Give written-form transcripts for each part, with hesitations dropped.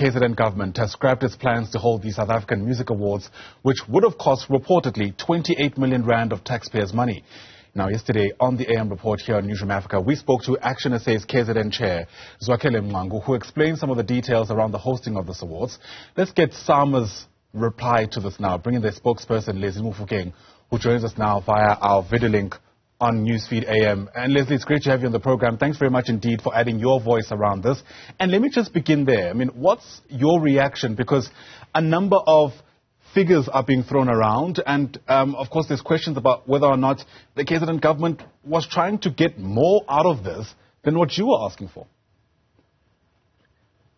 KZN government has scrapped its plans to hold the South African Music Awards, which would have cost reportedly 28 million rand of taxpayers' money. Now, yesterday on the AM report here on Newzroom Afrika, we spoke to Action SA's KZN chair, Zwakele Mngangu, who explained some of the details around the hosting of this awards. Let's get SAMA's reply to this now, bringing their spokesperson, Lesley Mofokeng, who joins us now via our video link on Newsfeed AM. And Lesley, it's great to have you on the program. Thanks very much indeed for adding your voice around this. And let me just begin there. I mean, what's your reaction? Because a number of figures are being thrown around, and of course there's questions about whether or not the KZN government was trying to get more out of this than what you were asking for.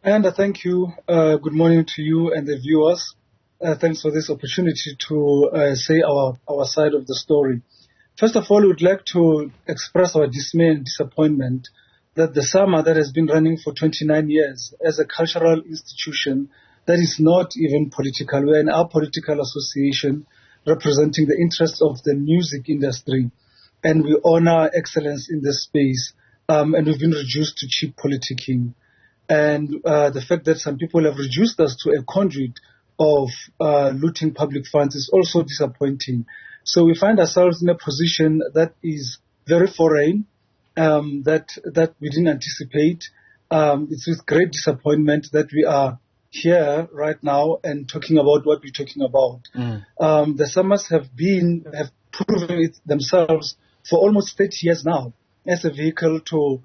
And thank you. Good morning to you and the viewers. Thanks for this opportunity to say our side of the story. First of all, we would like to express our dismay and disappointment that the SAMA that has been running for 29 years as a cultural institution that is not even political. We're an apolitical association representing the interests of the music industry, and we honor excellence in this space, and we've been reduced to cheap politicking. And the fact that some people have reduced us to a conduit of looting public funds is also disappointing. So we find ourselves in a position that is very foreign, that we didn't anticipate. It's with great disappointment that we are here right now and talking about what we're talking about. The SAMAs have proven it themselves for almost 30 years now as a vehicle to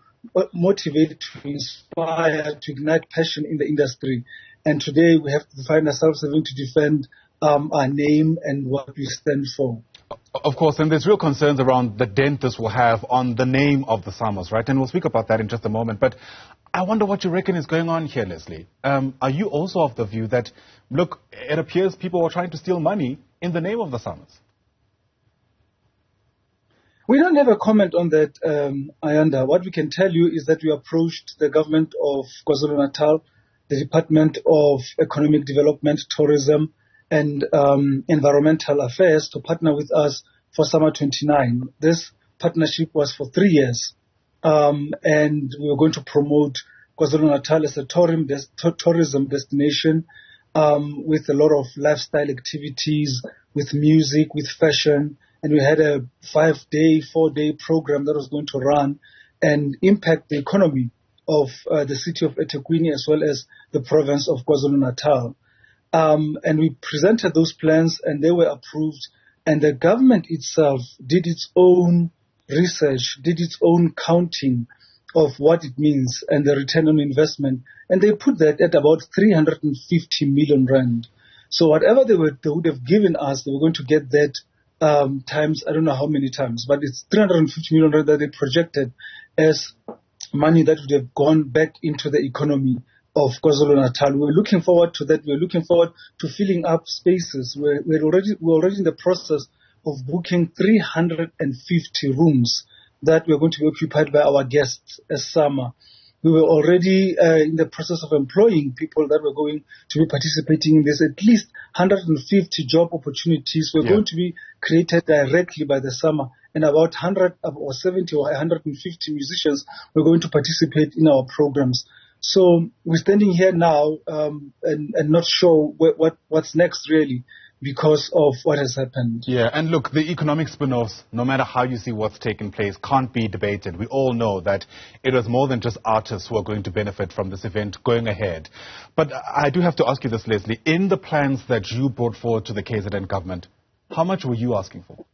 motivate, to inspire, to ignite passion in the industry. And today we have to find ourselves having to defend our name and what we stand for. Of course, and there's real concerns around the dent this will have on the name of the SAMAs, right? And we'll speak about that in just a moment. But I wonder what you reckon is going on here, Lesley. Are you also of the view that, look, it appears people are trying to steal money in the name of the SAMAs? We don't have a comment on that, Ayanda. What we can tell you is that we approached the government of KwaZulu-Natal, the Department of Economic Development, Tourism, and Environmental Affairs to partner with us for Summer 29. This partnership was for 3 years, and we were going to promote KwaZulu-Natal as a tourism destination with a lot of lifestyle activities, with music, with fashion, and we had a 5-day, 4-day program that was going to run and impact the economy of the city of eThekwini as well as the province of KwaZulu-Natal. And we presented those plans and they were approved, and the government itself did its own research, did its own counting of what it means and the return on investment, and they put that at about 350 million rand. So whatever they would have given us, they were going to get that times, I don't know how many times, but it's 350 million rand that they projected as money that would have gone back into the economy of KwaZulu-Natal. We're looking forward to that. We're looking forward to filling up spaces. We're already in the process of booking 350 rooms that we're going to be occupied by our guests as summer. We were already in the process of employing people that were going to be participating in this. At least 150 job opportunities were going to be created directly by the summer, and about 100 or 70 or 150 musicians were going to participate in our programs. So we're standing here now and not sure what's next really, because of what has happened. Yeah, and look, the economic spin-offs, no matter how you see what's taken place, can't be debated. We all know that it was more than just artists who are going to benefit from this event going ahead. But I do have to ask you this, Lesley. In the plans that you brought forward to the KZN government, how much were you asking for?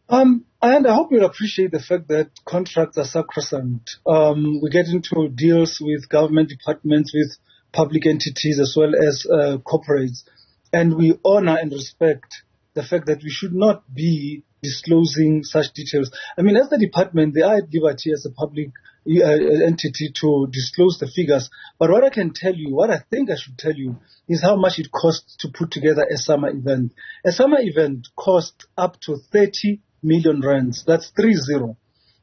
And I hope you'll appreciate the fact that contracts are sacrosanct. We get into deals with government departments, with public entities as well as corporates, and we honor and respect the fact that we should not be disclosing such details. I mean, as the department, they are at liberty as a public entity to disclose the figures, but what I can tell you, what I think I should tell you, is how much it costs to put together a summer event. A summer event costs up to 30 million rands. That's 30.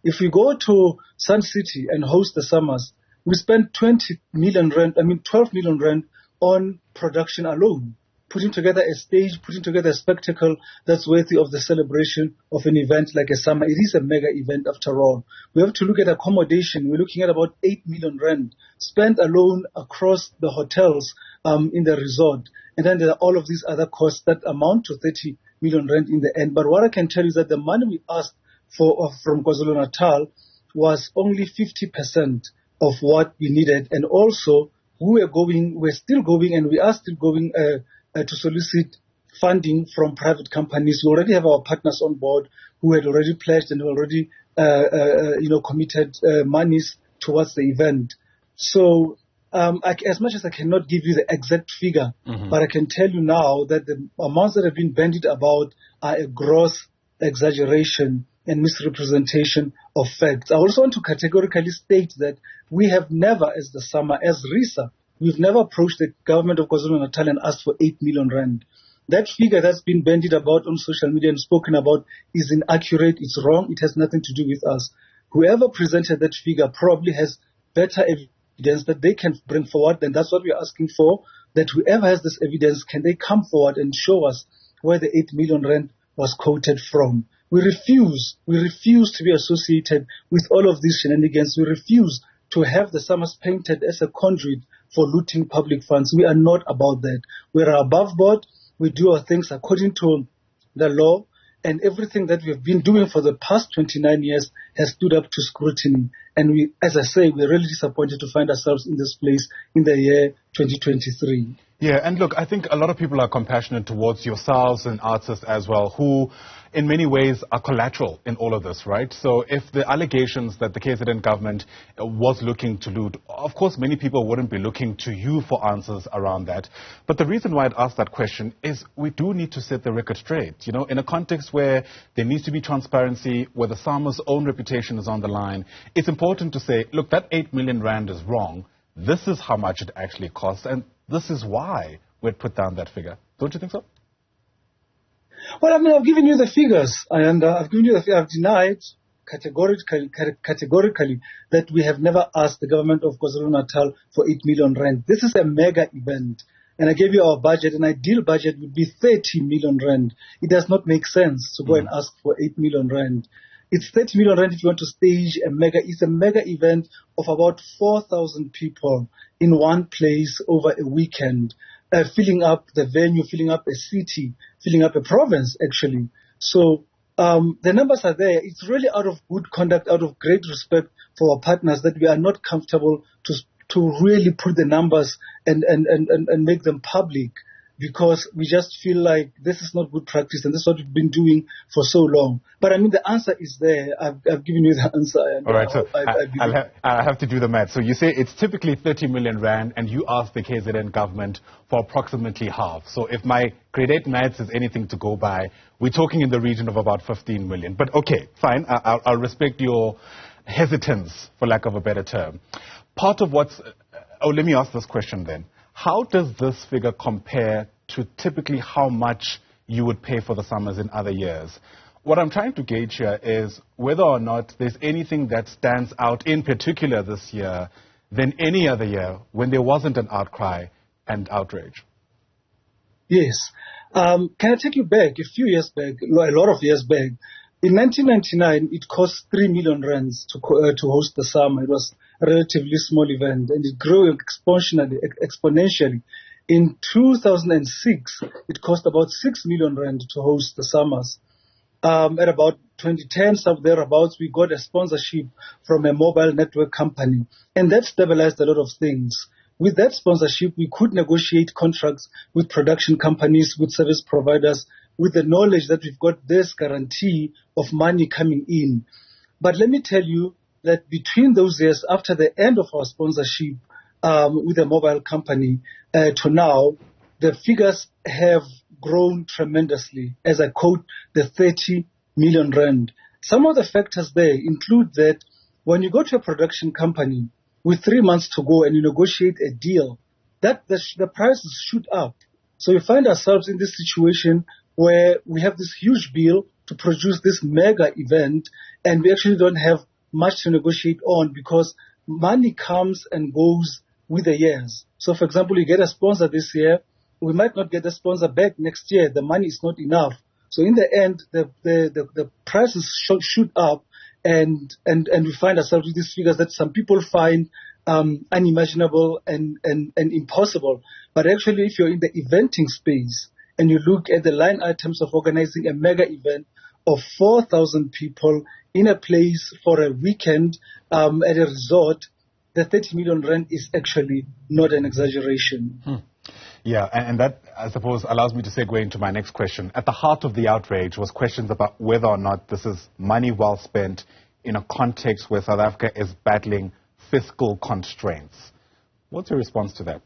If we go to Sun City and host the summers, we spend 20 million rand, 12 million rand on production alone. putting together a stage, putting together a spectacle that's worthy of the celebration of an event like a summer. It is a mega event after all. We have to look at accommodation. We're looking at about 8 million rand spent alone across the hotels in the resort. And then there are all of these other costs that amount to 30 million rand in the end. But what I can tell you is that the money we asked for from KwaZulu-Natal was only 50% of what we needed. And also, we're still going, and we are still going to solicit funding from private companies. We already have our partners on board who had already pledged and already, committed monies towards the event. So, as much as I cannot give you the exact figure, but I can tell you now that the amounts that have been bandied about are a gross exaggeration and misrepresentation of facts. I also want to categorically state that we have never, as the SAMA, as RISA, we've never approached the government of KwaZulu-Natal and asked for 8 million rand. That figure that's been bandied about on social media and spoken about is inaccurate, it's wrong, it has nothing to do with us. Whoever presented that figure probably has better evidence that they can bring forward, and that's what we're asking for, that whoever has this evidence, can they come forward and show us where the 8 million rand was quoted from. We refuse to be associated with all of these shenanigans. We refuse to have the SAMAs painted as a conduit for looting public funds. We are not about that. We are above board. We do our things according to the law, and everything that we've been doing for the past 29 years has stood up to scrutiny. And we, as I say, we're really disappointed to find ourselves in this place in the year 2023. Yeah, and look, I think a lot of people are compassionate towards yourselves and artists as well, who in many ways are collateral in all of this, right? So if the allegations that the KZN government was looking to loot, of course many people wouldn't be looking to you for answers around that. But the reason why I'd asked that question is we do need to set the record straight, you know, in a context where there needs to be transparency, where the SAMA's own reputation is on the line. It's important to say, look, that 8 million rand is wrong. This is how much it actually costs, and this is why we'd put down that figure. Don't you think so? Well, I mean, I've given you the figures, and I've given you the figures. I've denied categorically that we have never asked the government of KwaZulu-Natal for 8 million rand. This is a mega event, and I gave you our budget. An ideal budget would be 30 million rand. It does not make sense to go and ask for 8 million rand. It's 30 million rand if you want to stage a mega. It's a mega event of about 4,000 people in one place over a weekend, filling up the venue, filling up a city, filling up a province, actually. So the numbers are there. It's really out of good conduct, out of great respect for our partners that we are not comfortable to really put the numbers and make them public, because we just feel like this is not good practice, and this is what we've been doing for so long. But I mean, the answer is there. I've given you the answer. And all right, so I have to do the math. So you say it's typically 30 million rand, and you ask the KZN government for approximately half. So if my grade 8 maths is anything to go by, we're talking in the region of about 15 million. But okay, fine. I'll respect your hesitance, for lack of a better term. Part of what's... let me ask this question then. How does this figure compare to typically how much you would pay for the summers in other years? What I'm trying to gauge here is whether or not there's anything that stands out in particular this year than any other year when there wasn't an outcry and outrage. Yes. Can I take you back a few years back, a lot of years back? In 1999, it cost 3 million rands to host the summer. It was a relatively small event, and it grew exponentially. In 2006, it cost about 6 million rand to host the summers. At about 2010, some thereabouts, we got a sponsorship from a mobile network company, and that stabilized a lot of things. With that sponsorship, we could negotiate contracts with production companies, with service providers, with the knowledge that we've got this guarantee of money coming in. But let me tell you that between those years, after the end of our sponsorship with a mobile company to now, the figures have grown tremendously, as I quote, the 30 million rand. Some of the factors there include that when you go to a production company with 3 months to go and you negotiate a deal, that the prices shoot up. So we find ourselves in this situation where we have this huge bill to produce this mega event, and we actually don't have much to negotiate on because money comes and goes with the years. So, for example, you get a sponsor this year, we might not get the sponsor back next year. The money is not enough. So in the end, the prices shoot up, and we find ourselves with these figures that some people find unimaginable and impossible. But actually, if you're in the eventing space and you look at the line items of organizing a mega event of 4,000 people in a place for a weekend at a resort, the 30 million rand is actually not an exaggeration. Yeah, and that, I suppose, allows me to segue into my next question. At the heart of the outrage was questions about whether or not this is money well spent in a context where South Africa is battling fiscal constraints. What's your response to that?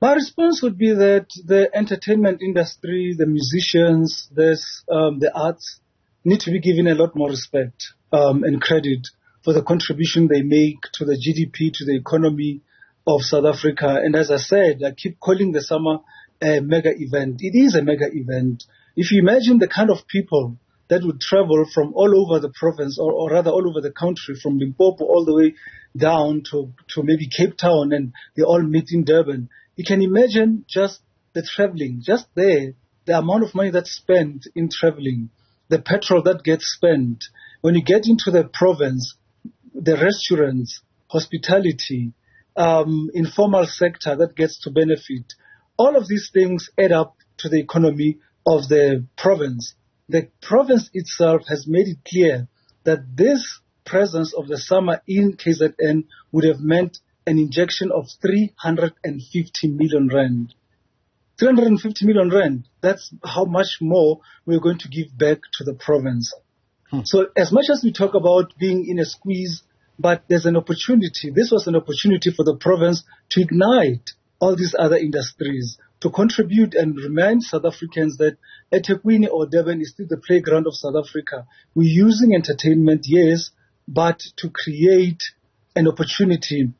My response would be that the entertainment industry, the musicians, the arts need to be given a lot more respect and credit for the contribution they make to the GDP, to the economy of South Africa. And as I said, I keep calling the summer a mega event. It is a mega event. If you imagine the kind of people that would travel from all over the province, or rather all over the country, from Limpopo all the way down to maybe Cape Town, and they all meet in Durban. You can imagine just the traveling, just there, the amount of money that's spent in traveling, the petrol that gets spent. When you get into the province, the restaurants, hospitality, informal sector that gets to benefit. All of these things add up to the economy of the province. The province itself has made it clear that this presence of the summer in KZN would have meant an injection of 350 million rand. 350 million rand, that's how much more we're going to give back to the province. So as much as we talk about being in a squeeze, but there's an opportunity. This was an opportunity for the province to ignite all these other industries, to contribute and remind South Africans that eThekwini or Durban is still the playground of South Africa. We're using entertainment, yes, but to create an opportunity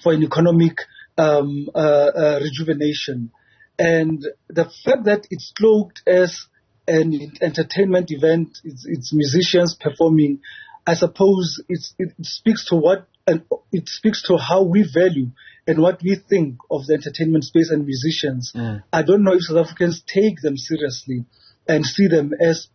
for an economic rejuvenation. And the fact that it's cloaked as an entertainment event, it's musicians performing, I suppose it speaks to it speaks to how we value and what we think of the entertainment space and musicians. I don't know if South Africans take them seriously and see them as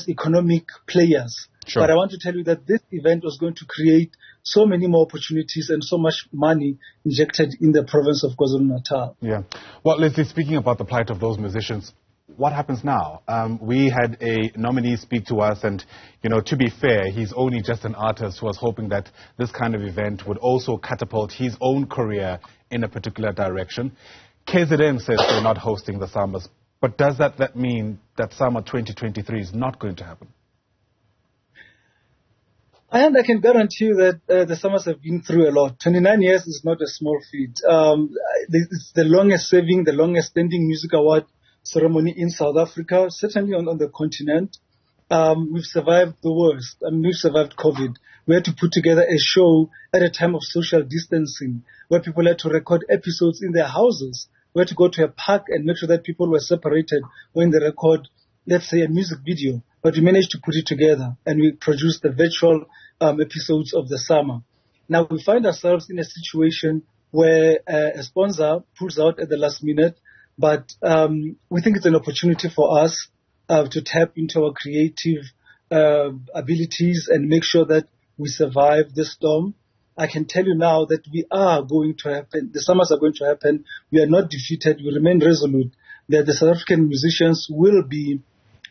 economic players. Sure. But I want to tell you that this event was going to create so many more opportunities and so much money injected in the province of KwaZulu-Natal. Yeah. Well, Lesley, speaking about the plight of those musicians, what happens now? We had a nominee speak to us, and, to be fair, he's only just an artist who was hoping that this kind of event would also catapult his own career in a particular direction. KZN says they're not hosting the Summers, but does that mean that Summer 2023 is not going to happen? And I can guarantee you that the Summers have been through a lot. 29 years is not a small feat. It's the longest serving, the longest standing music award ceremony in South Africa, certainly on the continent. We've survived the worst. We've survived COVID. We had to put together a show at a time of social distancing where people had to record episodes in their houses. We had to go to a park and make sure that people were separated when they record, let's say, a music video. But we managed to put it together, and we produced the virtual episodes of the summer. Now we find ourselves in a situation where a sponsor pulls out at the last minute, but we think it's an opportunity for us to tap into our creative abilities and make sure that we survive the storm. I can tell you now that we are going to happen. The Summers are going to happen. We are not defeated. We remain resolute that the South African musicians will be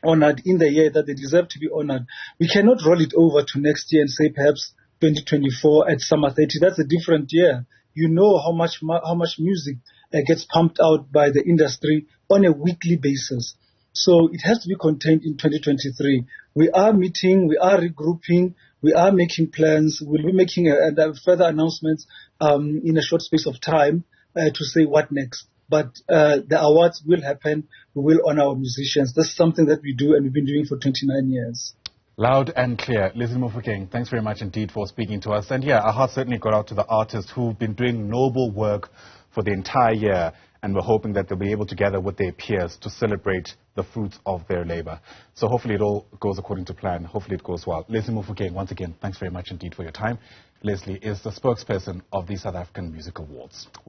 honored in the year that they deserve to be honored. We cannot roll it over to next year and say perhaps 2024 at Summer 30. That's a different year. You know how much music gets pumped out by the industry on a weekly basis. So it has to be contained in 2023. We are meeting, we are regrouping, we are making plans. We'll be making further announcements in a short space of time to say what next. But the awards will happen. We will honor our musicians. That's something that we do and we've been doing for 29 years. Loud and clear. Lesley Mofokeng, thanks very much indeed for speaking to us. And yeah, our hearts certainly got out to the artists who've been doing noble work for the entire year, and we're hoping that they'll be able to gather with their peers to celebrate the fruits of their labor. So hopefully it all goes according to plan. Hopefully it goes well. Lesley Mofokeng, once again, thanks very much indeed for your time. Lesley is the spokesperson of the South African Music Awards.